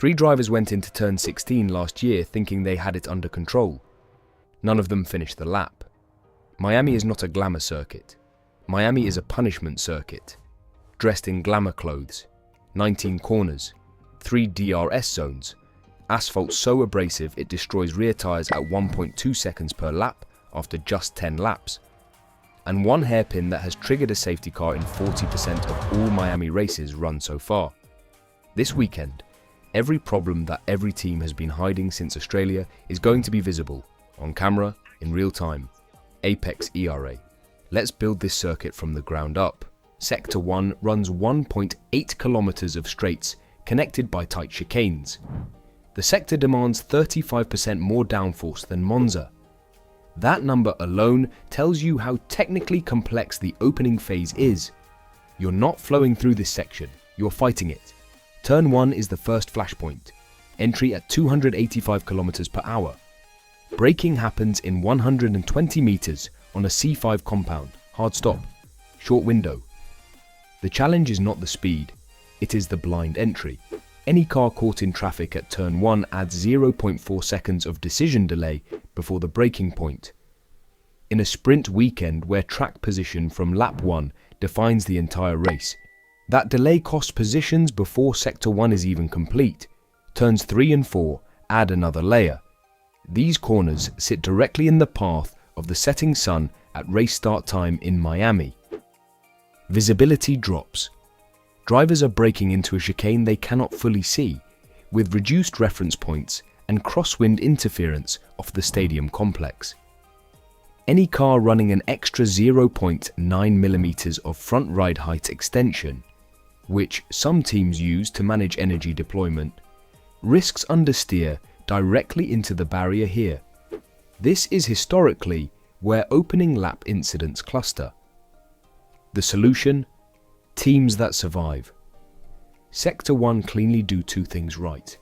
3 drivers went into turn 16 last year thinking they had it under control. None of them finished the lap. Miami is not a glamour circuit. Miami is a punishment circuit. Dressed in glamour clothes, 19 corners, 3 DRS zones, asphalt so abrasive it destroys rear tyres at 1.2 seconds per lap after just 10 laps, and 1 hairpin that has triggered a safety car in 40% of all Miami races run so far. This weekend, every problem that every team has been hiding since Australia is going to be visible, on camera, in real time. Apex ERA. Let's build this circuit from the ground up. Sector 1 runs 1.8 kilometers of straights connected by tight chicanes. The sector demands 35% more downforce than Monza. That number alone tells you how technically complex the opening phase is. You're not flowing through this section, you're fighting it. Turn 1 is the first flashpoint. Entry at 285 kilometers per hour. Braking happens in 120 meters on a C5 compound, hard stop, short window. The challenge is not the speed, it is the blind entry. Any car caught in traffic at turn 1 adds 0.4 seconds of decision delay before the braking point. In a sprint weekend where track position from lap 1 defines the entire race, that delay costs positions before sector 1 is even complete. Turns 3 and 4 add another layer. These corners sit directly in the path of the setting sun at race start time in Miami. Visibility drops. Drivers are braking into a chicane they cannot fully see, with reduced reference points and crosswind interference off the stadium complex. Any car running an extra 0.9 millimeters of front ride height extension, which some teams use to manage energy deployment, risks understeer directly into the barrier here. This is historically where opening lap incidents cluster. The solution? Teams that survive. Sector 1 cleanly do 2 things right.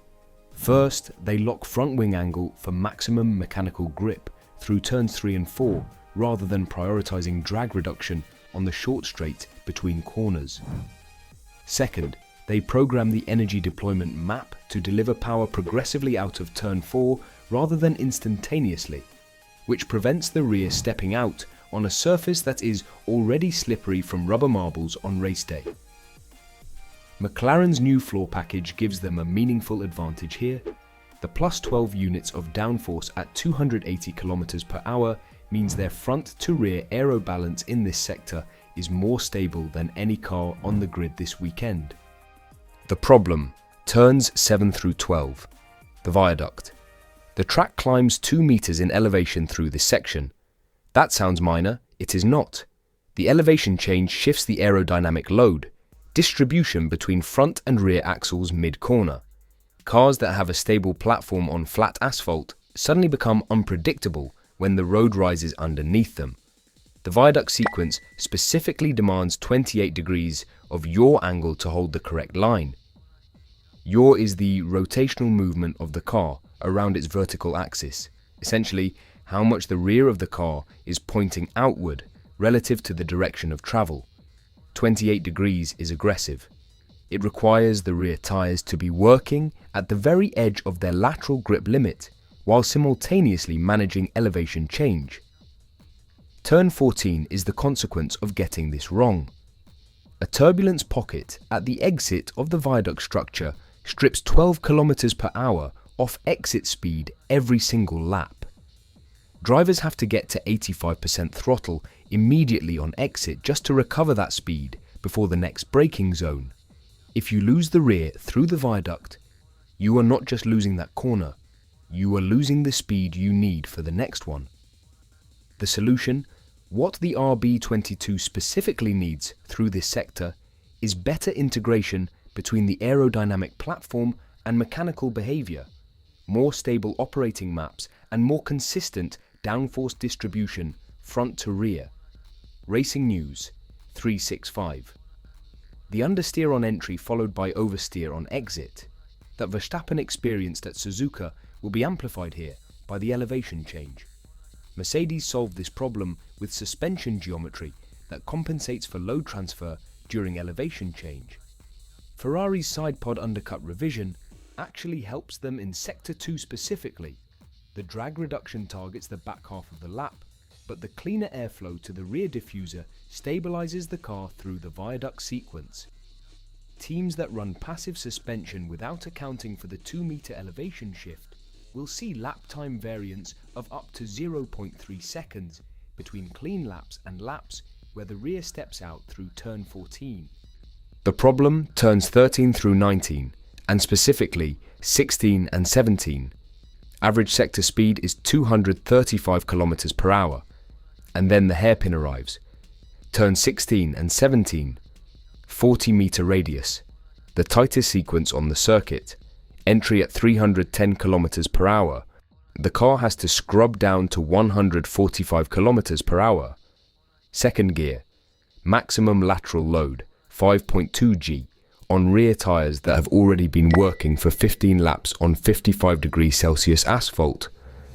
First, they lock front wing angle for maximum mechanical grip through turns 3 and 4, rather than prioritizing drag reduction on the short straight between corners. Second, they program the energy deployment map to deliver power progressively out of turn 4 rather than instantaneously, which prevents the rear stepping out on a surface that is already slippery from rubber marbles on race day. McLaren's new floor package gives them a meaningful advantage here. The plus 12 units of downforce at 280 km per hour means their front to rear aero balance in this sector is more stable than any car on the grid this weekend. The problem, turns 7 through 12. The viaduct. The track climbs 2 meters in elevation through this section. That sounds minor, it is not. The elevation change shifts the aerodynamic load, distribution between front and rear axles mid-corner. Cars that have a stable platform on flat asphalt suddenly become unpredictable when the road rises underneath them. The viaduct sequence specifically demands 28 degrees of yaw angle to hold the correct line. Yaw is the rotational movement of the car around its vertical axis, essentially how much the rear of the car is pointing outward relative to the direction of travel. 28 degrees is aggressive. It requires the rear tyres to be working at the very edge of their lateral grip limit while simultaneously managing elevation change. Turn 14 is the consequence of getting this wrong. A turbulence pocket at the exit of the viaduct structure strips 12 km per hour off exit speed every single lap. Drivers have to get to 85% throttle immediately on exit just to recover that speed before the next braking zone. If you lose the rear through the viaduct, you are not just losing that corner, you are losing the speed you need for the next one. The solution, what the RB22 specifically needs through this sector, is better integration between the aerodynamic platform and mechanical behavior, more stable operating maps and more consistent downforce distribution front to rear. Racing News 365. The understeer on entry followed by oversteer on exit that Verstappen experienced at Suzuka will be amplified here by the elevation change. Mercedes solved this problem with suspension geometry that compensates for load transfer during elevation change. Ferrari's side pod undercut revision actually helps them in Sector 2 specifically. The drag reduction targets the back half of the lap, but the cleaner airflow to the rear diffuser stabilizes the car through the viaduct sequence. Teams that run passive suspension without accounting for the 2-meter elevation shift will see lap time variance of up to 0.3 seconds between clean laps and laps where the rear steps out through turn 14. The problem turns 13 through 19, and specifically 16 and 17. Average sector speed is 235 km per hour, and then the hairpin arrives. Turn 16 and 17, 40-meter radius, the tightest sequence on the circuit, entry at 310 km per hour. The car has to scrub down to 145 km per hour. Second gear, maximum lateral load, 5.2 G, on rear tyres that have already been working for 15 laps on 55 degrees Celsius asphalt.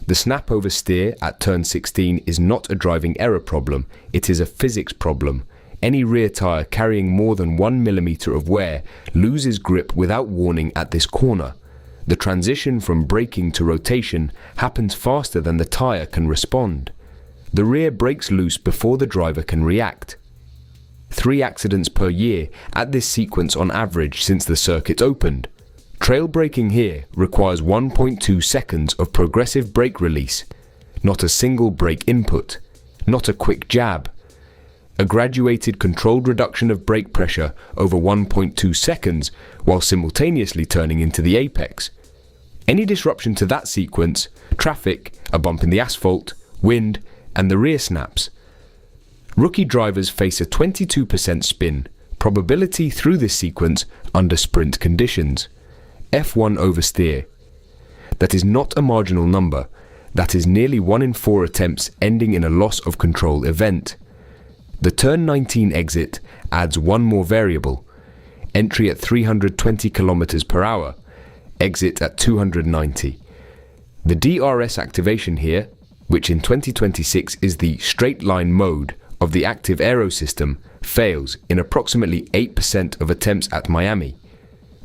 The snap over steer at turn 16 is not a driving error problem, it is a physics problem. Any rear tyre carrying more than 1 mm of wear loses grip without warning at this corner. The transition from braking to rotation happens faster than the tyre can respond. The rear breaks loose before the driver can react. 3 accidents per year at this sequence on average since the circuit opened. Trail braking here requires 1.2 seconds of progressive brake release, not a single brake input, not a quick jab. A graduated controlled reduction of brake pressure over 1.2 seconds while simultaneously turning into the apex. Any disruption to that sequence, traffic, a bump in the asphalt, wind, and the rear snaps. Rookie drivers face a 22% spin probability through this sequence under sprint conditions. F1 oversteer. That is not a marginal number. That is nearly 1 in 4 attempts ending in a loss of control event. The turn 19 exit adds one more variable. Entry at 320 km per hour. Exit at 290. The DRS activation here, which in 2026 is the straight line mode of the active aero system, fails in approximately 8% of attempts at Miami.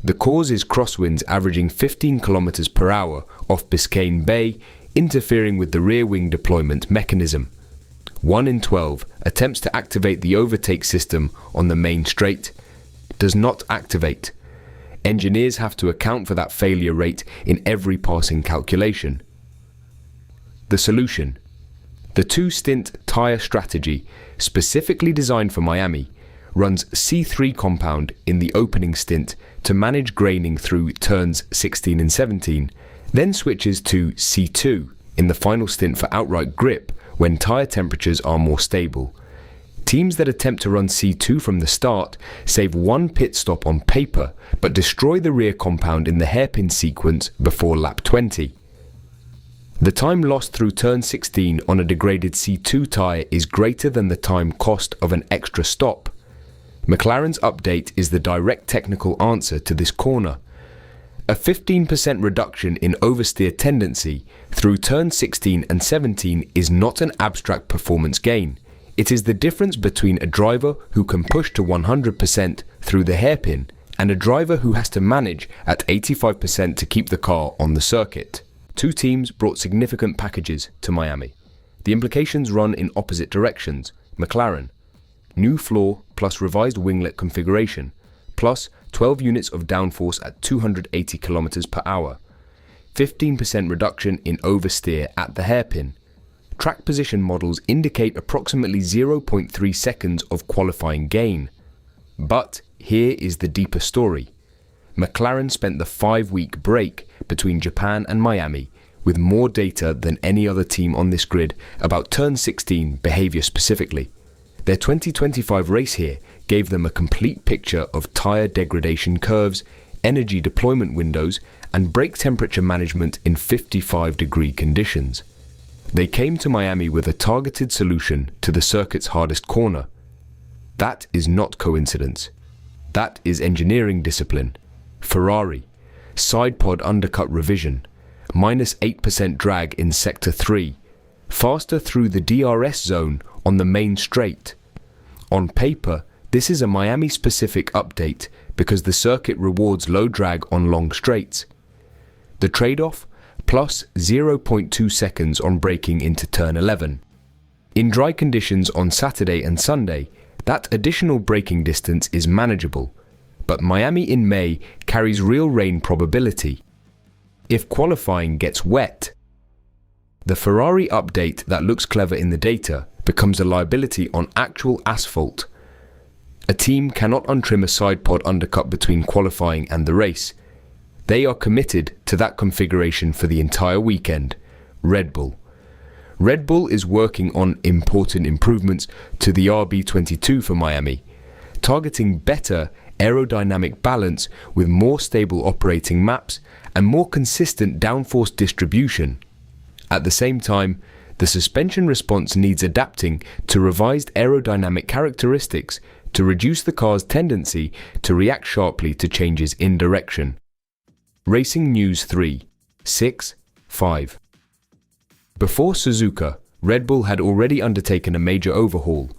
The cause is crosswinds averaging 15 km per hour off Biscayne Bay, interfering with the rear wing deployment mechanism. 1 in 12 attempts to activate the overtake system on the main straight does not activate. Engineers have to account for that failure rate in every passing calculation. The solution. The 2-stint tyre strategy, specifically designed for Miami, runs C3 compound in the opening stint to manage graining through turns 16 and 17, then switches to C2 in the final stint for outright grip when tyre temperatures are more stable. Teams that attempt to run C2 from the start save 1 pit stop on paper but destroy the rear compound in the hairpin sequence before lap 20. The time lost through turn 16 on a degraded C2 tyre is greater than the time cost of an extra stop. McLaren's update is the direct technical answer to this corner. A 15% reduction in oversteer tendency through turn 16 and 17 is not an abstract performance gain. It is the difference between a driver who can push to 100% through the hairpin and a driver who has to manage at 85% to keep the car on the circuit. 2 teams brought significant packages to Miami. The implications run in opposite directions. McLaren, new floor plus revised winglet configuration, plus 12 units of downforce at 280 km per hour, 15% reduction in oversteer at the hairpin. Track position models indicate approximately 0.3 seconds of qualifying gain. But here is the deeper story. McLaren spent the 5-week break between Japan and Miami with more data than any other team on this grid about turn 16 behavior specifically. Their 2025 race here gave them a complete picture of tyre degradation curves, energy deployment windows, and brake temperature management in 55-degree conditions. They came to Miami with a targeted solution to the circuit's hardest corner. That is not coincidence. That is engineering discipline. Ferrari, side pod undercut revision, minus 8% drag in sector 3, faster through the DRS zone on the main straight. On paper, this is a Miami-specific update because the circuit rewards low drag on long straights. The trade-off? Plus 0.2 seconds on braking into turn 11. In dry conditions on Saturday and Sunday, that additional braking distance is manageable, but Miami in May carries real rain probability. If qualifying gets wet, the Ferrari update that looks clever in the data becomes a liability on actual asphalt. A team cannot untrim a side pod undercut between qualifying and the race. They are committed to that configuration for the entire weekend. Red Bull. Red Bull is working on important improvements to the RB22 for Miami, targeting better aerodynamic balance with more stable operating maps and more consistent downforce distribution. At the same time, the suspension response needs adapting to revised aerodynamic characteristics to reduce the car's tendency to react sharply to changes in direction. Racing News 3.6.5. Before Suzuka, Red Bull had already undertaken a major overhaul,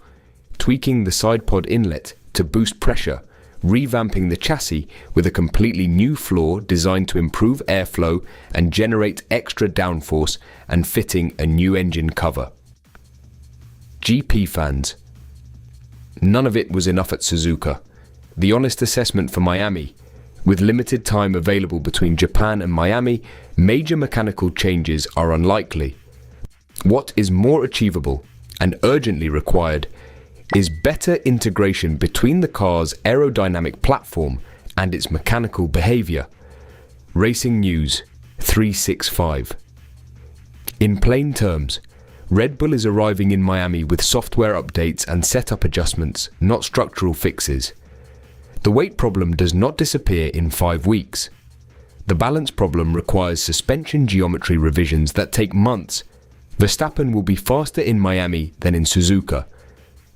tweaking the side pod inlet to boost pressure, revamping the chassis with a completely new floor designed to improve airflow and generate extra downforce, and fitting a new engine cover. GP fans. None of it was enough at Suzuka. The honest assessment for Miami: with limited time available between Japan and Miami, major mechanical changes are unlikely. What is more achievable and urgently required is better integration between the car's aerodynamic platform and its mechanical behavior. Racing News 365. In plain terms, Red Bull is arriving in Miami with software updates and setup adjustments, not structural fixes. The weight problem does not disappear in 5 weeks. The balance problem requires suspension geometry revisions that take months. Verstappen will be faster in Miami than in Suzuka.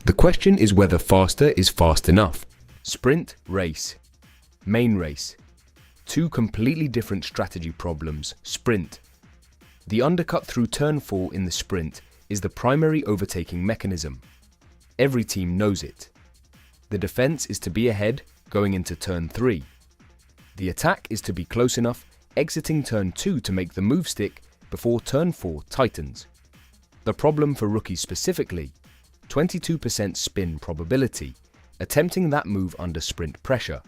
The question is whether faster is fast enough. Sprint, race. Main race. Two completely different strategy problems. Sprint. The undercut through turn 4 in the sprint is the primary overtaking mechanism. Every team knows it. The defense is to be ahead going into turn 3. The attack is to be close enough exiting turn 2 to make the move stick before turn 4 tightens. The problem for rookies specifically: 22% spin probability, attempting that move under sprint pressure.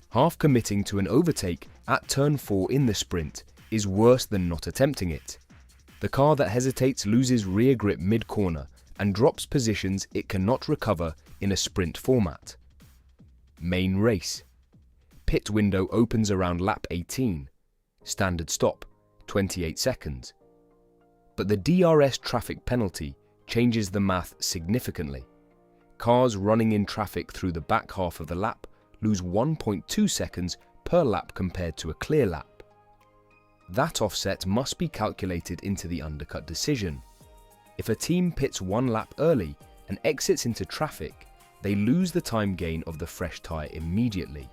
Half committing to an overtake at turn 4 in the sprint is worse than not attempting it. The car that hesitates loses rear grip mid-corner and drops positions it cannot recover in a sprint format. Main race. Pit window opens around lap 18. Standard stop, 28 seconds. But the DRS traffic penalty changes the math significantly. Cars running in traffic through the back half of the lap lose 1.2 seconds per lap compared to a clear lap. That offset must be calculated into the undercut decision. If a team pits 1 lap early and exits into traffic, they lose the time gain of the fresh tyre immediately.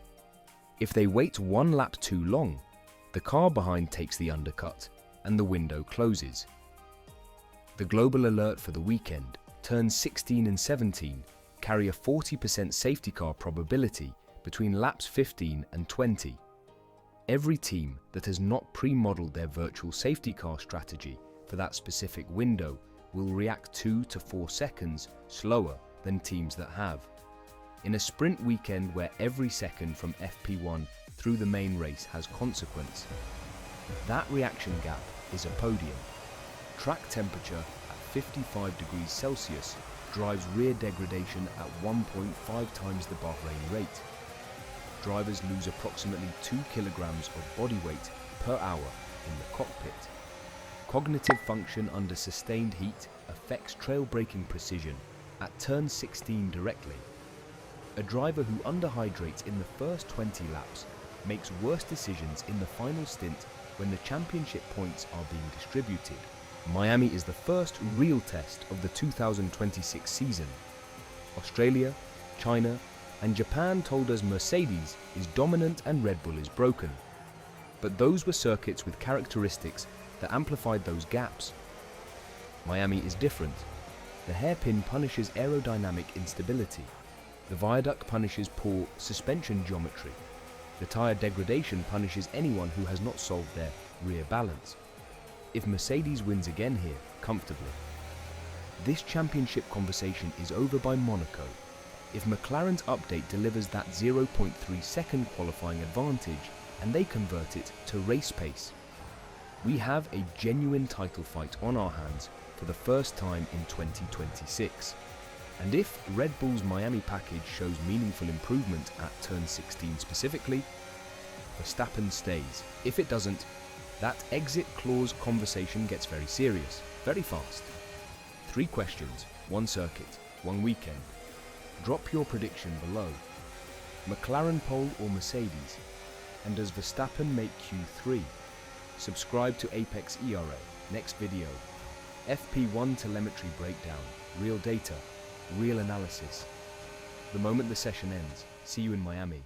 If they wait 1 lap too long, the car behind takes the undercut and the window closes. The global alert for the weekend: turns 16 and 17 carry a 40% safety car probability between laps 15 and 20. Every team that has not pre-modeled their virtual safety car strategy for that specific window will react 2 to 4 seconds slower than teams that have. In a sprint weekend where every second from FP1 through the main race has consequence, that reaction gap is a podium. Track temperature at 55 degrees Celsius drives rear degradation at 1.5 times the Bahrain rate. Drivers lose approximately 2 kilograms of body weight per hour in the cockpit. Cognitive function under sustained heat affects trail braking precision at turn 16 directly. A driver who underhydrates in the first 20 laps makes worse decisions in the final stint when the championship points are being distributed. Miami is the first real test of the 2026 season. Australia, China, and Japan told us Mercedes is dominant and Red Bull is broken. But those were circuits with characteristics that amplified those gaps. Miami is different. The hairpin punishes aerodynamic instability. The viaduct punishes poor suspension geometry. The tyre degradation punishes anyone who has not solved their rear balance. If Mercedes wins again here, comfortably. This championship conversation is over by Monaco. If McLaren's update delivers that 0.3 second qualifying advantage and they convert it to race pace, we have a genuine title fight on our hands for the first time in 2026. And if Red Bull's Miami package shows meaningful improvement at turn 16 specifically, Verstappen stays. If it doesn't, that exit clause conversation gets very serious, very fast. 3 questions, 1 circuit, 1 weekend. Drop your prediction below. McLaren pole or Mercedes? And does Verstappen make Q3? Subscribe to Apex ERA. Next video. FP1 telemetry breakdown. Real data. Real analysis. The moment the session ends. See you in Miami.